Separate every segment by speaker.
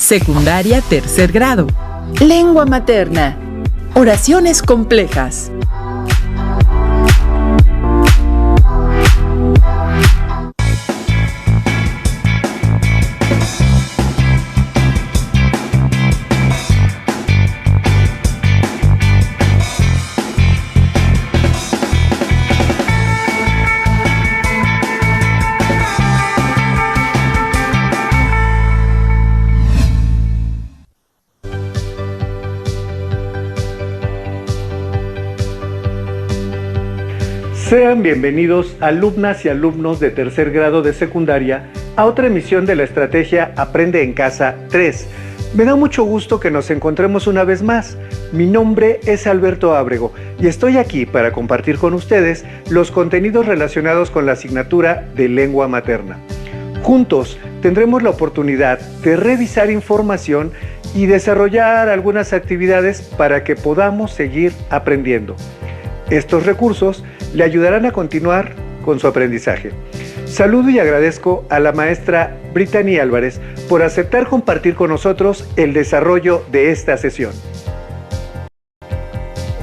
Speaker 1: Secundaria tercer grado. Lengua materna. Oraciones complejas.
Speaker 2: Sean bienvenidos alumnas y alumnos de tercer grado de secundaria a otra emisión de la estrategia Aprende en Casa 3. Me da mucho gusto que nos encontremos una vez más. Mi nombre es Alberto Ábrego y estoy aquí para compartir con ustedes los contenidos relacionados con la asignatura de lengua materna. Juntos tendremos la oportunidad de revisar información y desarrollar algunas actividades para que podamos seguir aprendiendo. Estos recursos le ayudarán a continuar con su aprendizaje. Saludo y agradezco a la maestra Brittany Álvarez por aceptar compartir con nosotros el desarrollo de esta sesión.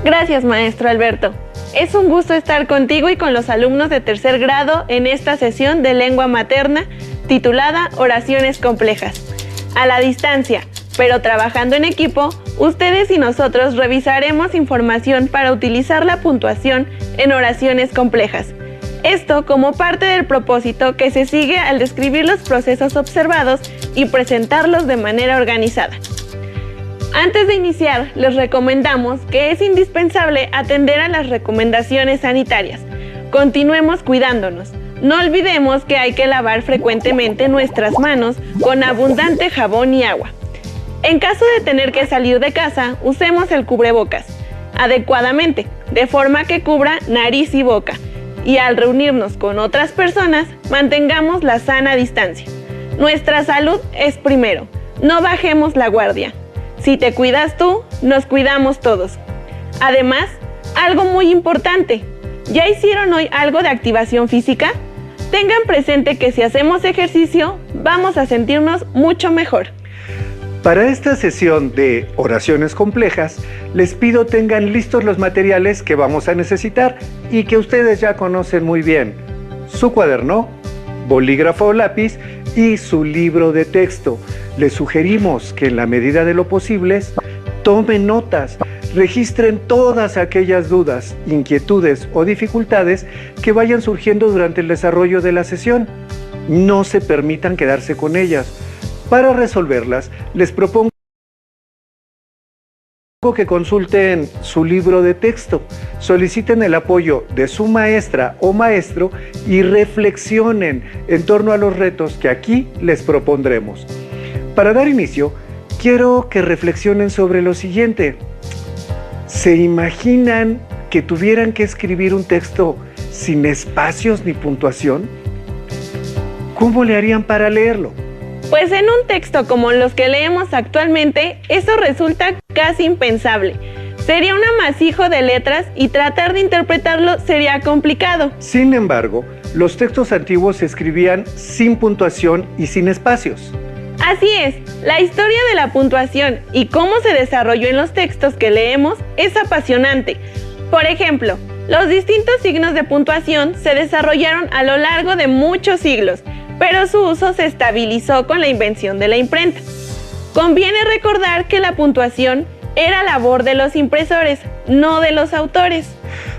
Speaker 3: Gracias, maestro Alberto. Es un gusto estar contigo y con los alumnos de tercer grado en esta sesión de lengua materna titulada Oraciones complejas. A la distancia, pero trabajando en equipo, ustedes y nosotros revisaremos información para utilizar la puntuación en oraciones complejas. Esto como parte del propósito que se sigue al describir los procesos observados y presentarlos de manera organizada. Antes de iniciar, les recomendamos que es indispensable atender a las recomendaciones sanitarias. Continuemos cuidándonos. No olvidemos que hay que lavar frecuentemente nuestras manos con abundante jabón y agua. En caso de tener que salir de casa, usemos el cubrebocas adecuadamente, de forma que cubra nariz y boca. Y al reunirnos con otras personas, mantengamos la sana distancia. Nuestra salud es primero. No bajemos la guardia. Si te cuidas tú, nos cuidamos todos. Además, algo muy importante. ¿Ya hicieron hoy algo de activación física? Tengan presente que si hacemos ejercicio, vamos a sentirnos mucho mejor.
Speaker 2: Para esta sesión de oraciones complejas, les pido tengan listos los materiales que vamos a necesitar y que ustedes ya conocen muy bien. Su cuaderno, bolígrafo o lápiz y su libro de texto. Les sugerimos que en la medida de lo posible tomen notas, registren todas aquellas dudas, inquietudes o dificultades que vayan surgiendo durante el desarrollo de la sesión. No se permitan quedarse con ellas. Para resolverlas, les propongo que consulten su libro de texto, soliciten el apoyo de su maestra o maestro y reflexionen en torno a los retos que aquí les propondremos. Para dar inicio, quiero que reflexionen sobre lo siguiente. ¿Se imaginan que tuvieran que escribir un texto sin espacios ni puntuación? ¿Cómo le harían para leerlo?
Speaker 3: Pues en un texto como los que leemos actualmente, eso resulta casi impensable. Sería un amasijo de letras y tratar de interpretarlo sería complicado.
Speaker 2: Sin embargo, los textos antiguos se escribían sin puntuación y sin espacios.
Speaker 3: Así es, la historia de la puntuación y cómo se desarrolló en los textos que leemos es apasionante. Por ejemplo, los distintos signos de puntuación se desarrollaron a lo largo de muchos siglos, pero su uso se estabilizó con la invención de la imprenta. Conviene recordar que la puntuación era labor de los impresores, no de los autores.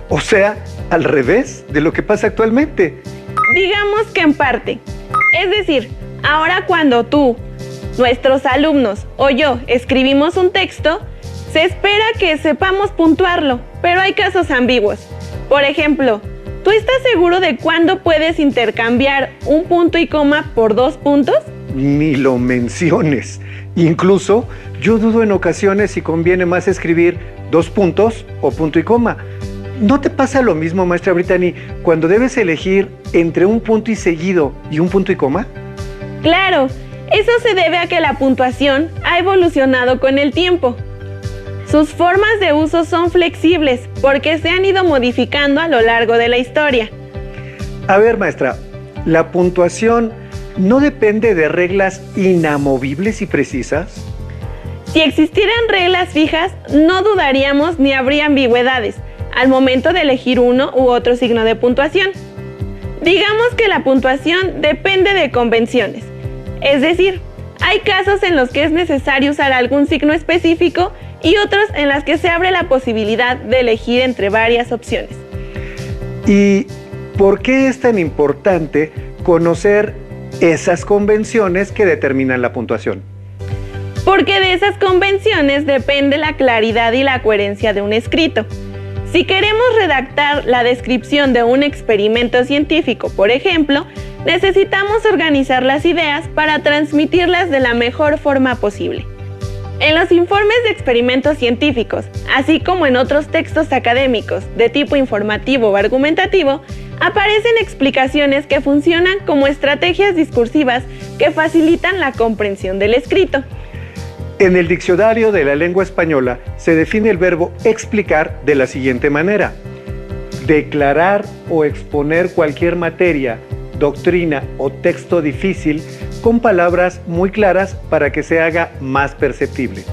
Speaker 2: O sea, al revés de lo que pasa actualmente.
Speaker 3: Digamos que en parte. Es decir, ahora cuando tú, nuestros alumnos o yo escribimos un texto, se espera que sepamos puntuarlo, pero hay casos ambiguos. Por ejemplo, ¿tú estás seguro de cuándo puedes intercambiar un punto y coma por 2 puntos?
Speaker 2: Ni lo menciones. Incluso, yo dudo en ocasiones si conviene más escribir 2 puntos o punto y coma. ¿No te pasa lo mismo, maestra Brittany, cuando debes elegir entre un punto y seguido y un punto y coma?
Speaker 3: Claro, eso se debe a que la puntuación ha evolucionado con el tiempo. Sus formas de uso son flexibles porque se han ido modificando a lo largo de la historia.
Speaker 2: A ver, maestra, ¿la puntuación ¿no depende de reglas inamovibles y precisas?
Speaker 3: Si existieran reglas fijas, no dudaríamos ni habría ambigüedades al momento de elegir uno u otro signo de puntuación. Digamos que la puntuación depende de convenciones, es decir, hay casos en los que es necesario usar algún signo específico y otros en los que se abre la posibilidad de elegir entre varias opciones.
Speaker 2: ¿Y por qué es tan importante conocer esas convenciones que determinan la puntuación?
Speaker 3: Porque de esas convenciones depende la claridad y la coherencia de un escrito. Si queremos redactar la descripción de un experimento científico, por ejemplo, necesitamos organizar las ideas para transmitirlas de la mejor forma posible. En los informes de experimentos científicos, así como en otros textos académicos de tipo informativo o argumentativo, aparecen explicaciones que funcionan como estrategias discursivas que facilitan la comprensión del escrito.
Speaker 2: En el diccionario de la lengua española se define el verbo explicar de la siguiente manera: declarar o exponer cualquier materia, doctrina o texto difícil con palabras muy claras para que se haga más perceptible.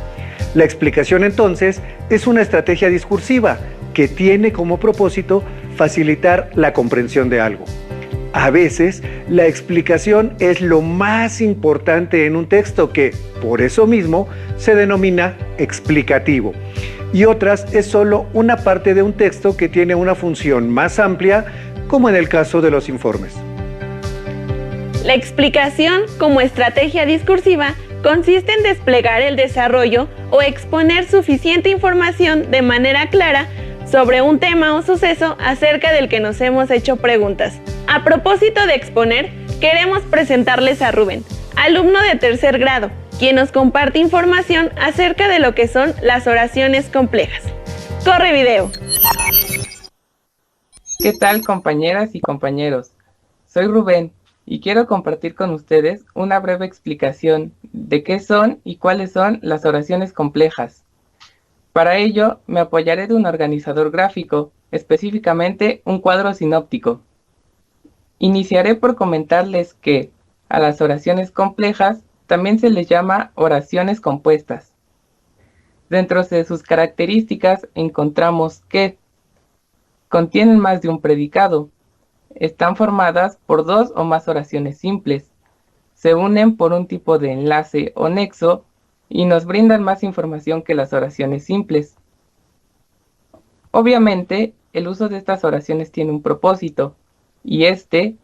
Speaker 2: La explicación entonces es una estrategia discursiva que tiene como propósito facilitar la comprensión de algo. A veces, la explicación es lo más importante en un texto que, por eso mismo, se denomina explicativo. Y otras es solo una parte de un texto que tiene una función más amplia, como en el caso de los informes.
Speaker 3: La explicación, como estrategia discursiva, consiste en desplegar el desarrollo o exponer suficiente información de manera clara sobre un tema o suceso acerca del que nos hemos hecho preguntas. A propósito de exponer, queremos presentarles a Rubén, alumno de tercer grado, quien nos comparte información acerca de lo que son las oraciones complejas. ¡Corre video!
Speaker 4: ¿Qué tal, compañeras y compañeros? Soy Rubén y quiero compartir con ustedes una breve explicación de qué son y cuáles son las oraciones complejas. Para ello, me apoyaré de un organizador gráfico, específicamente un cuadro sinóptico. Iniciaré por comentarles que a las oraciones complejas también se les llama oraciones compuestas. Dentro de sus características encontramos que contienen más de un predicado, están formadas por dos o más oraciones simples, se unen por un tipo de enlace o nexo y nos brindan más información que las oraciones simples. Obviamente, el uso de estas oraciones tiene un propósito, y este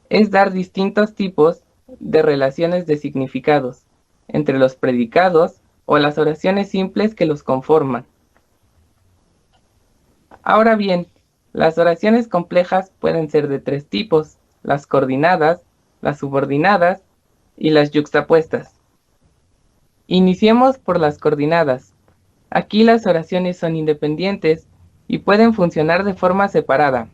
Speaker 4: es dar distintos tipos de relaciones de significados entre los predicados o las oraciones simples que los conforman. Ahora bien, las oraciones complejas pueden ser de tres tipos: las coordinadas, las subordinadas y las yuxtapuestas. Iniciemos por las coordinadas. Aquí las oraciones son independientes y pueden funcionar de forma separada.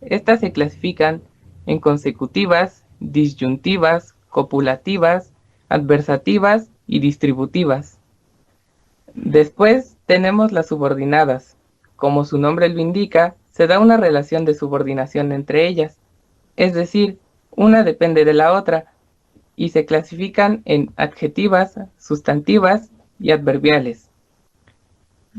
Speaker 4: Estas se clasifican en consecutivas, disyuntivas, copulativas, adversativas y distributivas. Después tenemos las subordinadas. Como su nombre lo indica, se da una relación de subordinación entre ellas, es decir, una depende de la otra, y se clasifican en adjetivas, sustantivas y adverbiales.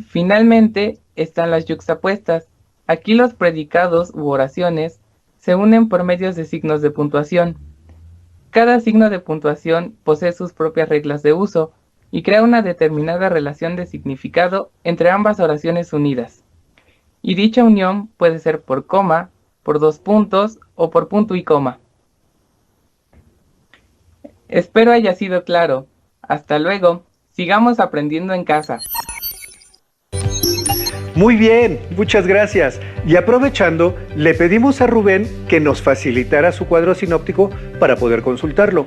Speaker 4: Finalmente están las yuxtapuestas. Aquí los predicados u oraciones se unen por medios de signos de puntuación. Cada signo de puntuación posee sus propias reglas de uso y crea una determinada relación de significado entre ambas oraciones unidas. Y dicha unión puede ser por coma, por dos puntos o por punto y coma. Espero haya sido claro. Hasta luego. Sigamos aprendiendo en casa.
Speaker 2: Muy bien, muchas gracias. Y aprovechando, le pedimos a Rubén que nos facilitara su cuadro sinóptico para poder consultarlo.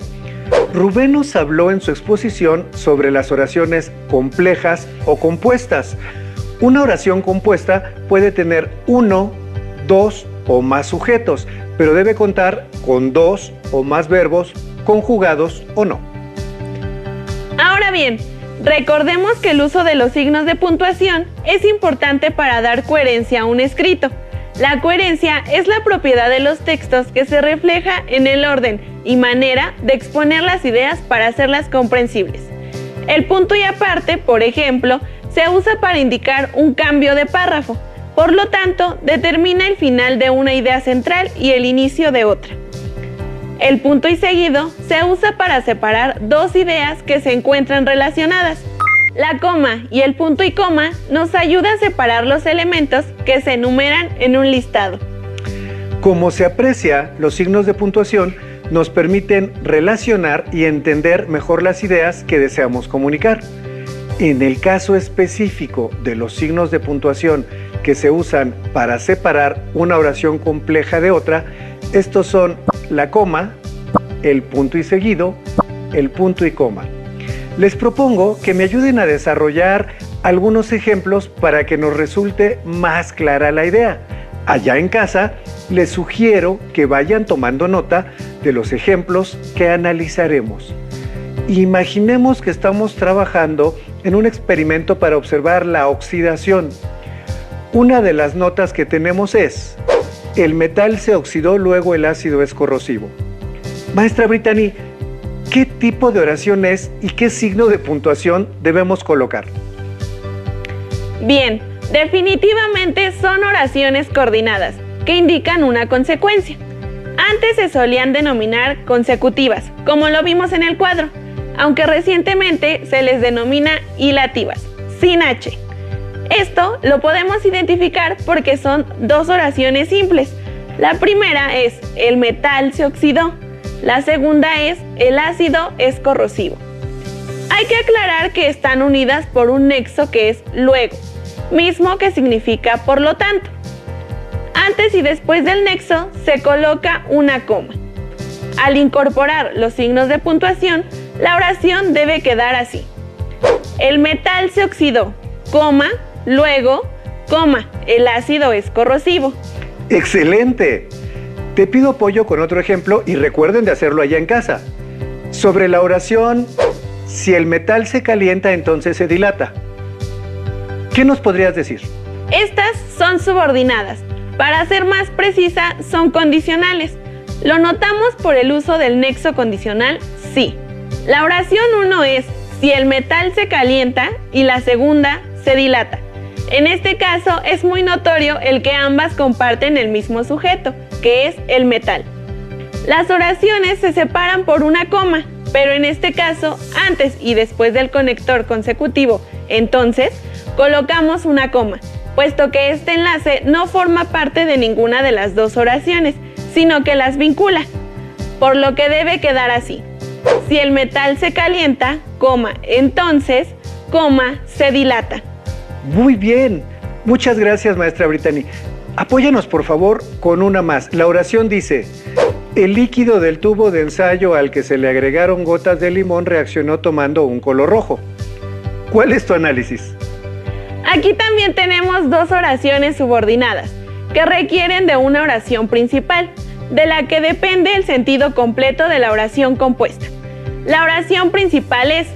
Speaker 2: Rubén nos habló en su exposición sobre las oraciones complejas o compuestas. Una oración compuesta puede tener uno, dos o más sujetos, pero debe contar con dos o más verbos conjugados o no.
Speaker 3: Ahora bien, recordemos que el uso de los signos de puntuación es importante para dar coherencia a un escrito. La coherencia es la propiedad de los textos que se refleja en el orden y manera de exponer las ideas para hacerlas comprensibles. El punto y aparte, por ejemplo, se usa para indicar un cambio de párrafo. Por lo tanto, determina el final de una idea central y el inicio de otra. El punto y seguido se usa para separar dos ideas que se encuentran relacionadas. La coma y el punto y coma nos ayudan a separar los elementos que se enumeran en un listado.
Speaker 2: Como se aprecia, los signos de puntuación nos permiten relacionar y entender mejor las ideas que deseamos comunicar. En el caso específico de los signos de puntuación que se usan para separar una oración compleja de otra, estos son la coma, el punto y seguido, el punto y coma. Les propongo que me ayuden a desarrollar algunos ejemplos para que nos resulte más clara la idea. Allá en casa, les sugiero que vayan tomando nota de los ejemplos que analizaremos. Imaginemos que estamos trabajando en un experimento para observar la oxidación. Una de las notas que tenemos es: el metal se oxidó, luego el ácido es corrosivo. Maestra Brittany, ¿qué tipo de oración es y qué signo de puntuación debemos colocar?
Speaker 3: Bien, definitivamente son oraciones coordinadas, que indican una consecuencia. Antes se solían denominar consecutivas, como lo vimos en el cuadro, aunque recientemente se les denomina hilativas, sin H. Esto lo podemos identificar porque son dos oraciones simples. La primera es: el metal se oxidó. La segunda es: el ácido es corrosivo. Hay que aclarar que están unidas por un nexo que es luego, mismo que significa por lo tanto. Antes y después del nexo se coloca una coma. Al incorporar los signos de puntuación, la oración debe quedar así: el metal se oxidó, coma, luego, coma, el ácido es corrosivo.
Speaker 2: ¡Excelente! Te pido apoyo con otro ejemplo y recuerden de hacerlo allá en casa. Sobre la oración: si el metal se calienta, entonces se dilata. ¿Qué nos podrías decir?
Speaker 3: Estas son subordinadas. Para ser más precisa, son condicionales. Lo notamos por el uso del nexo condicional si. La oración 1 es: si el metal se calienta, y la segunda: se dilata. En este caso es muy notorio el que ambas comparten el mismo sujeto, que es el metal. Las oraciones se separan por una coma, pero en este caso, antes y después del conector consecutivo, entonces, colocamos una coma, puesto que este enlace no forma parte de ninguna de las dos oraciones, sino que las vincula, por lo que debe quedar así: si el metal se calienta, coma, entonces, coma, se dilata.
Speaker 2: Muy bien. Muchas gracias, maestra Brittany. Apóyanos, por favor, con una más. La oración dice: el líquido del tubo de ensayo al que se le agregaron gotas de limón reaccionó tomando un color rojo. ¿Cuál es tu análisis?
Speaker 3: Aquí también tenemos dos oraciones subordinadas, que requieren de una oración principal, de la que depende el sentido completo de la oración compuesta. La oración principal es: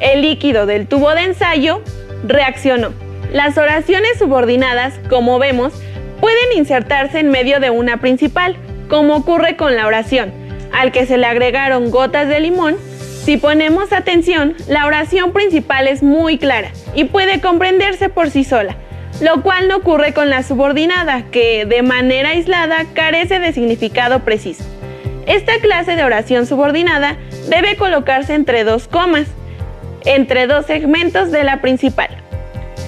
Speaker 3: el líquido del tubo de ensayo reaccionó. Las oraciones subordinadas, como vemos, pueden insertarse en medio de una principal, como ocurre con la oración al que se le agregaron gotas de limón. Si ponemos atención, la oración principal es muy clara y puede comprenderse por sí sola, lo cual no ocurre con la subordinada, que de manera aislada carece de significado preciso. Esta clase de oración subordinada debe colocarse entre dos comas, entre dos segmentos de la principal.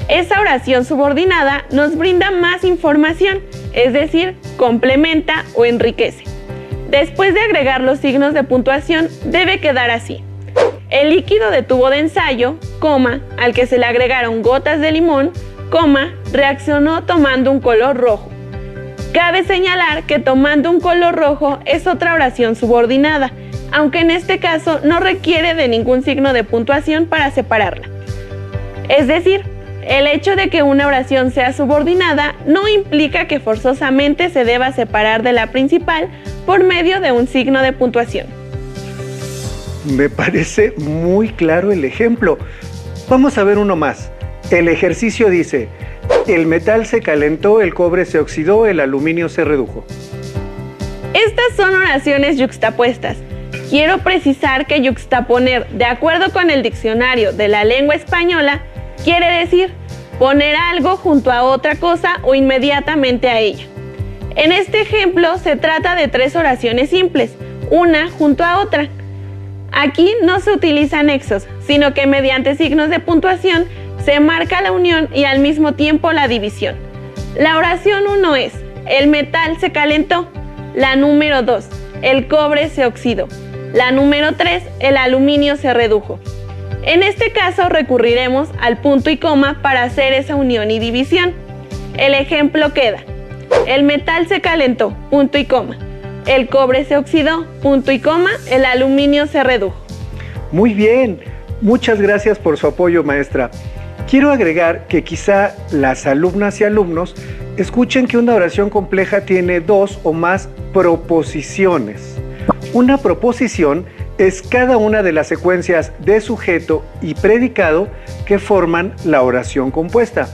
Speaker 3: Esa oración subordinada nos brinda más información, es decir, complementa o enriquece. Después de agregar los signos de puntuación, debe quedar así: el líquido de tubo de ensayo, coma, al que se le agregaron gotas de limón, coma, reaccionó tomando un color rojo. Cabe señalar que tomando un color rojo es otra oración subordinada, aunque en este caso no requiere de ningún signo de puntuación para separarla. Es decir, el hecho de que una oración sea subordinada no implica que forzosamente se deba separar de la principal por medio de un signo de puntuación.
Speaker 2: Me parece muy claro el ejemplo. Vamos a ver uno más. El ejercicio dice: el metal se calentó, el cobre se oxidó, el aluminio se redujo.
Speaker 3: Estas son oraciones yuxtapuestas. Quiero precisar que yuxtaponer, de acuerdo con el diccionario de la lengua española, quiere decir poner algo junto a otra cosa o inmediatamente a ella. En este ejemplo se trata de 3 oraciones simples, una junto a otra. Aquí no se utilizan nexos, sino que mediante signos de puntuación se marca la unión y al mismo tiempo la división. La oración 1 es: el metal se calentó. La número 2, el cobre se oxidó. La número 3, el aluminio se redujo. En este caso recurriremos al punto y coma para hacer esa unión y división. El ejemplo queda: el metal se calentó, punto y coma. El cobre se oxidó, punto y coma. El aluminio se redujo.
Speaker 2: Muy bien, muchas gracias por su apoyo, maestra. Quiero agregar que quizá las alumnas y alumnos escuchen que una oración compleja tiene 2 o más proposiciones. Una proposición es cada una de las secuencias de sujeto y predicado que forman la oración compuesta.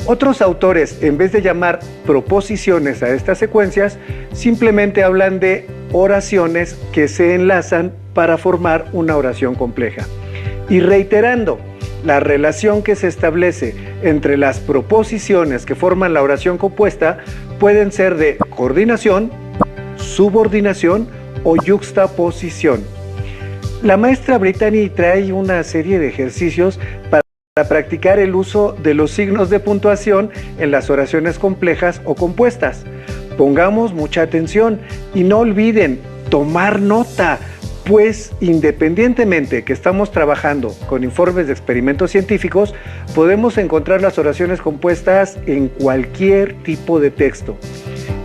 Speaker 2: Otros autores, en vez de llamar proposiciones a estas secuencias, simplemente hablan de oraciones que se enlazan para formar una oración compleja. Y reiterando, la relación que se establece entre las proposiciones que forman la oración compuesta pueden ser de coordinación, subordinación o yuxtaposición. La maestra Brittany trae una serie de ejercicios para practicar el uso de los signos de puntuación en las oraciones complejas o compuestas. Pongamos mucha atención y no olviden tomar nota, pues independientemente que estamos trabajando con informes de experimentos científicos, podemos encontrar las oraciones compuestas en cualquier tipo de texto.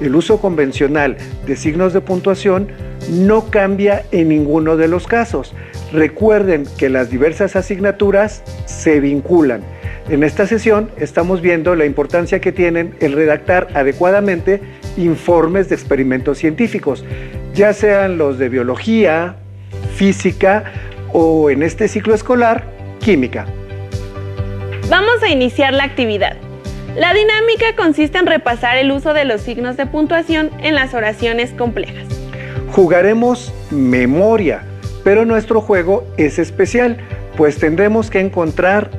Speaker 2: El uso convencional de signos de puntuación no cambia en ninguno de los casos. Recuerden que las diversas asignaturas se vinculan. En esta sesión estamos viendo la importancia que tienen el redactar adecuadamente informes de experimentos científicos, ya sean los de biología, física o, en este ciclo escolar, química.
Speaker 3: Vamos a iniciar la actividad. La dinámica consiste en repasar el uso de los signos de puntuación en las oraciones complejas.
Speaker 2: Jugaremos memoria, pero nuestro juego es especial, pues tendremos que encontrar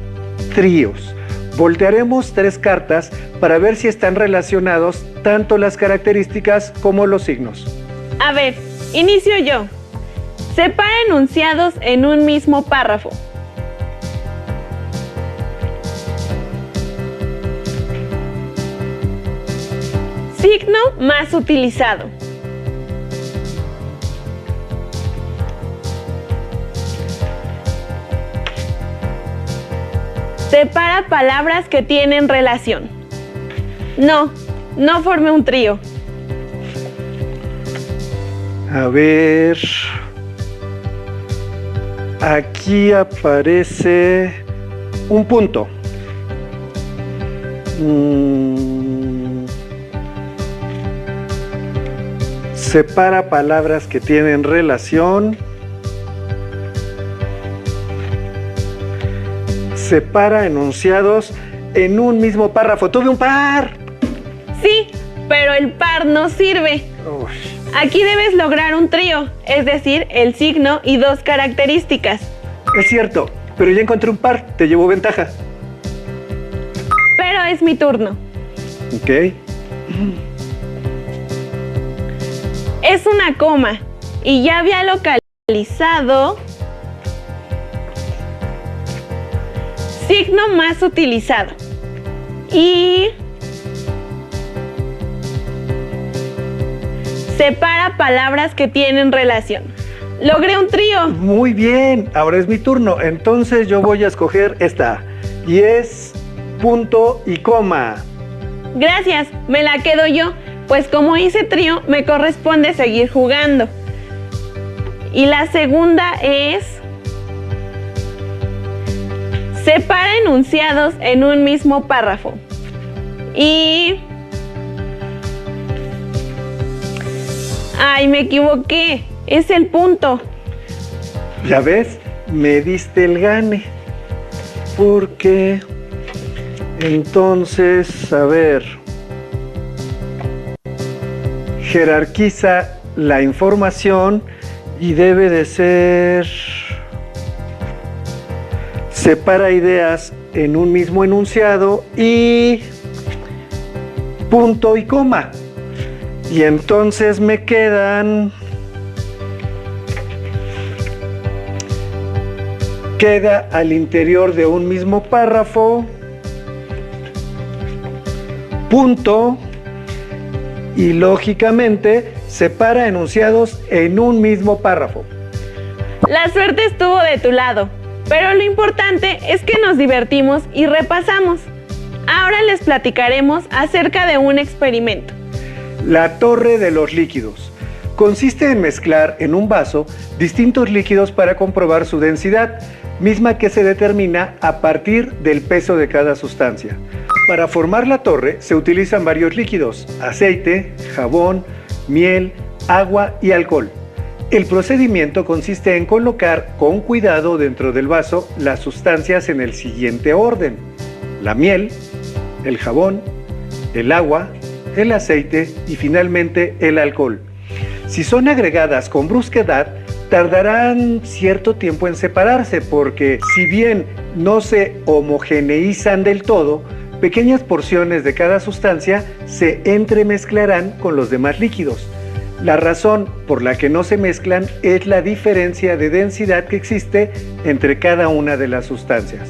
Speaker 2: tríos. Voltearemos 3 cartas para ver si están relacionados tanto las características como los signos.
Speaker 3: A ver, inicio yo. Separa enunciados en un mismo párrafo. Signo más utilizado. Separa palabras que tienen relación. No forme un trío.
Speaker 2: A ver, aquí aparece un punto. Separa palabras que tienen relación. Separa enunciados en un mismo párrafo. ¡Tuve un par!
Speaker 3: Sí, pero el par no sirve.
Speaker 2: Uy.
Speaker 3: Aquí debes lograr un trío, es decir, el signo y 2 características.
Speaker 2: Es cierto, pero ya encontré un par. Te llevo ventaja.
Speaker 3: Pero es mi turno.
Speaker 2: Ok.
Speaker 3: Es una coma y ya había localizado signo más utilizado. Y separa palabras que tienen relación. Logré un trío.
Speaker 2: Muy bien, ahora es mi turno. Entonces yo voy a escoger esta. Y es punto y coma.
Speaker 3: Gracias, me la quedo yo, pues como hice trío, me corresponde seguir jugando. Y la segunda es: separa enunciados en un mismo párrafo. Y... ¡ay, me equivoqué! Es el punto.
Speaker 2: ¿Ya ves? Me diste el gane. Porque... entonces, a ver... jerarquiza la información y debe de ser... Separa ideas en un mismo enunciado y... punto y coma. Y entonces me quedan... Queda al interior de un mismo párrafo, punto, y lógicamente separa enunciados en un mismo párrafo.
Speaker 3: La suerte estuvo de tu lado, pero lo importante es que nos divertimos y repasamos. Ahora les platicaremos acerca de un experimento.
Speaker 2: La torre de los líquidos. Consiste en mezclar en un vaso distintos líquidos para comprobar su densidad, misma que se determina a partir del peso de cada sustancia. Para formar la torre se utilizan varios líquidos: aceite, jabón, miel, agua y alcohol. El procedimiento consiste en colocar con cuidado dentro del vaso las sustancias en el siguiente orden: la miel, el jabón, el agua, el aceite y finalmente el alcohol. Si son agregadas con brusquedad, tardarán cierto tiempo en separarse porque, si bien no se homogeneizan del todo, pequeñas porciones de cada sustancia se entremezclarán con los demás líquidos. La razón por la que no se mezclan es la diferencia de densidad que existe entre cada una de las sustancias.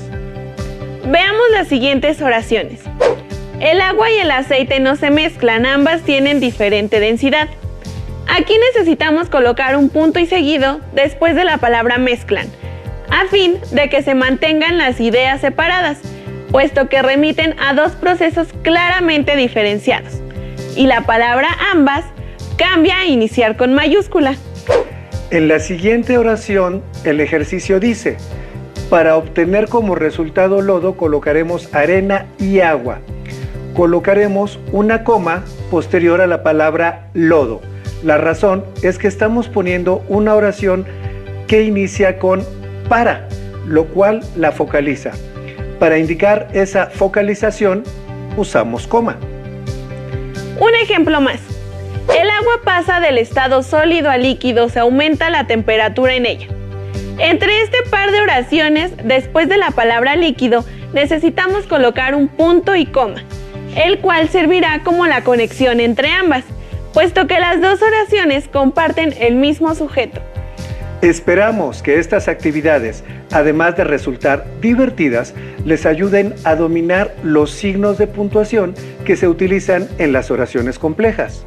Speaker 3: Veamos las siguientes oraciones. El agua y el aceite no se mezclan, ambas tienen diferente densidad. Aquí necesitamos colocar un punto y seguido después de la palabra mezclan, a fin de que se mantengan las ideas separadas, puesto que remiten a dos procesos claramente diferenciados. Y la palabra ambas cambia a iniciar con mayúscula.
Speaker 2: En la siguiente oración, el ejercicio dice: para obtener como resultado lodo, colocaremos arena y agua. Colocaremos una coma posterior a la palabra lodo. La razón es que estamos poniendo una oración que inicia con para, lo cual la focaliza. Para indicar esa focalización, usamos coma.
Speaker 3: Un ejemplo más. El agua pasa del estado sólido a líquido, se aumenta la temperatura en ella. Entre este par de oraciones, después de la palabra líquido, necesitamos colocar un punto y coma, el cual servirá como la conexión entre ambas, puesto que las dos oraciones comparten el mismo sujeto.
Speaker 2: Esperamos que estas actividades, además de resultar divertidas, les ayuden a dominar los signos de puntuación que se utilizan en las oraciones complejas.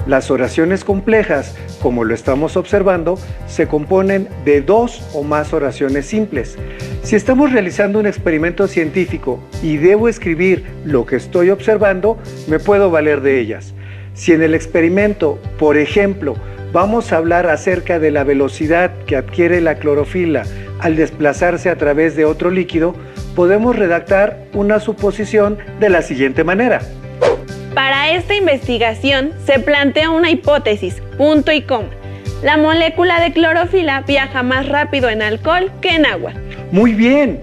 Speaker 2: Las oraciones complejas, como lo estamos observando, se componen de dos o más oraciones simples. Si estamos realizando un experimento científico y debo escribir lo que estoy observando, me puedo valer de ellas. Si en el experimento, por ejemplo, vamos a hablar acerca de la velocidad que adquiere la clorofila al desplazarse a través de otro líquido, podemos redactar una suposición de la siguiente manera.
Speaker 3: Para esta investigación se plantea una hipótesis, punto y coma. La molécula de clorofila viaja más rápido en alcohol que en agua.
Speaker 2: Muy bien,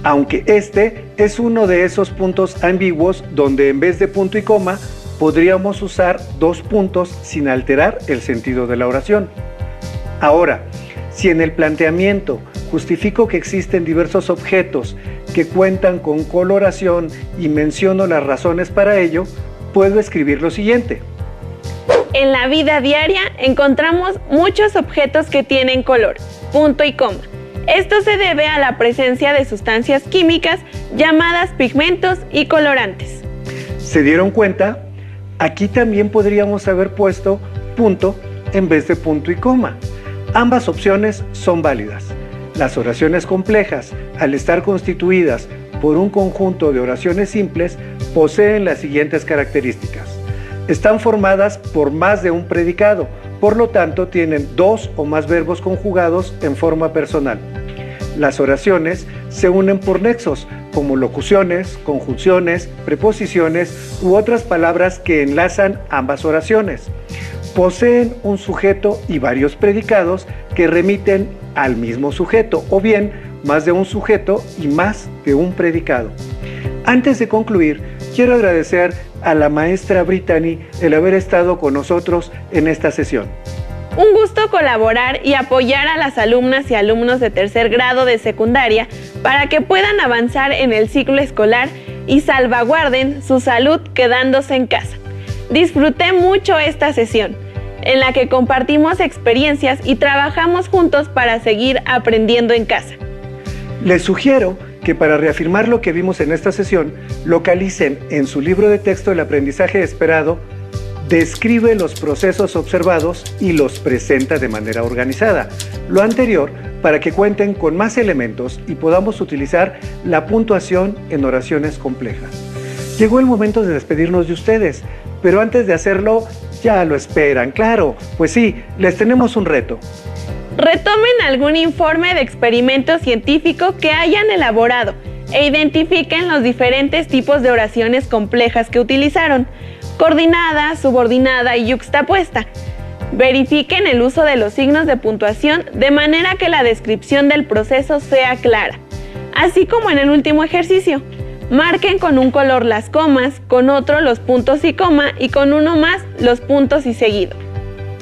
Speaker 2: aunque este es uno de esos puntos ambiguos donde en vez de punto y coma, podríamos usar dos puntos sin alterar el sentido de la oración. Ahora, si en el planteamiento justifico que existen diversos objetos que cuentan con coloración y menciono las razones para ello, puedo escribir lo siguiente.
Speaker 3: En la vida diaria encontramos muchos objetos que tienen color, punto y coma. Esto se debe a la presencia de sustancias químicas llamadas pigmentos y colorantes.
Speaker 2: ¿Se dieron cuenta? Aquí también podríamos haber puesto punto en vez de punto y coma. Ambas opciones son válidas. Las oraciones complejas, al estar constituidas por un conjunto de oraciones simples, poseen las siguientes características. Están formadas por más de un predicado, por lo tanto tienen dos o más verbos conjugados en forma personal. Las oraciones se unen por nexos, como locuciones, conjunciones, preposiciones u otras palabras que enlazan ambas oraciones. Poseen un sujeto y varios predicados que remiten al mismo sujeto, o bien más de un sujeto y más de un predicado. Antes de concluir, quiero agradecer a la maestra Brittany el haber estado con nosotros en esta sesión.
Speaker 3: Un gusto colaborar y apoyar a las alumnas y alumnos de tercer grado de secundaria para que puedan avanzar en el ciclo escolar y salvaguarden su salud quedándose en casa. Disfruté mucho esta sesión, en la que compartimos experiencias y trabajamos juntos para seguir aprendiendo en casa.
Speaker 2: Les sugiero que para reafirmar lo que vimos en esta sesión, localicen en su libro de texto El aprendizaje esperado, describe los procesos observados y los presenta de manera organizada. Lo anterior para que cuenten con más elementos y podamos utilizar la puntuación en oraciones complejas. Llegó el momento de despedirnos de ustedes, pero antes de hacerlo, ya lo esperan, claro. Pues sí, les tenemos un reto.
Speaker 3: Retomen algún informe de experimento científico que hayan elaborado e identifiquen los diferentes tipos de oraciones complejas que utilizaron: coordinada, subordinada y yuxtapuesta. Verifiquen el uso de los signos de puntuación de manera que la descripción del proceso sea clara. Así como en el último ejercicio, marquen con un color las comas, con otro los puntos y coma y con uno más los puntos y seguido.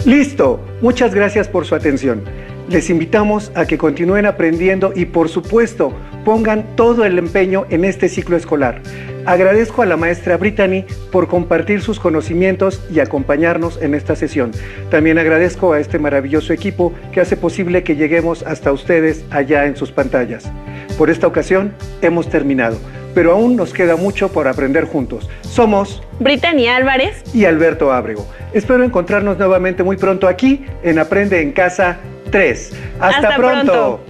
Speaker 2: ¡Listo! Muchas gracias por su atención. Les invitamos a que continúen aprendiendo y, por supuesto, pongan todo el empeño en este ciclo escolar. Agradezco a la maestra Brittany por compartir sus conocimientos y acompañarnos en esta sesión. También agradezco a este maravilloso equipo que hace posible que lleguemos hasta ustedes allá en sus pantallas. Por esta ocasión hemos terminado, pero aún nos queda mucho por aprender juntos. Somos
Speaker 3: Brittany Álvarez
Speaker 2: y Alberto Ábrego. Espero encontrarnos nuevamente muy pronto aquí en Aprende en Casa 3. ¡Hasta pronto!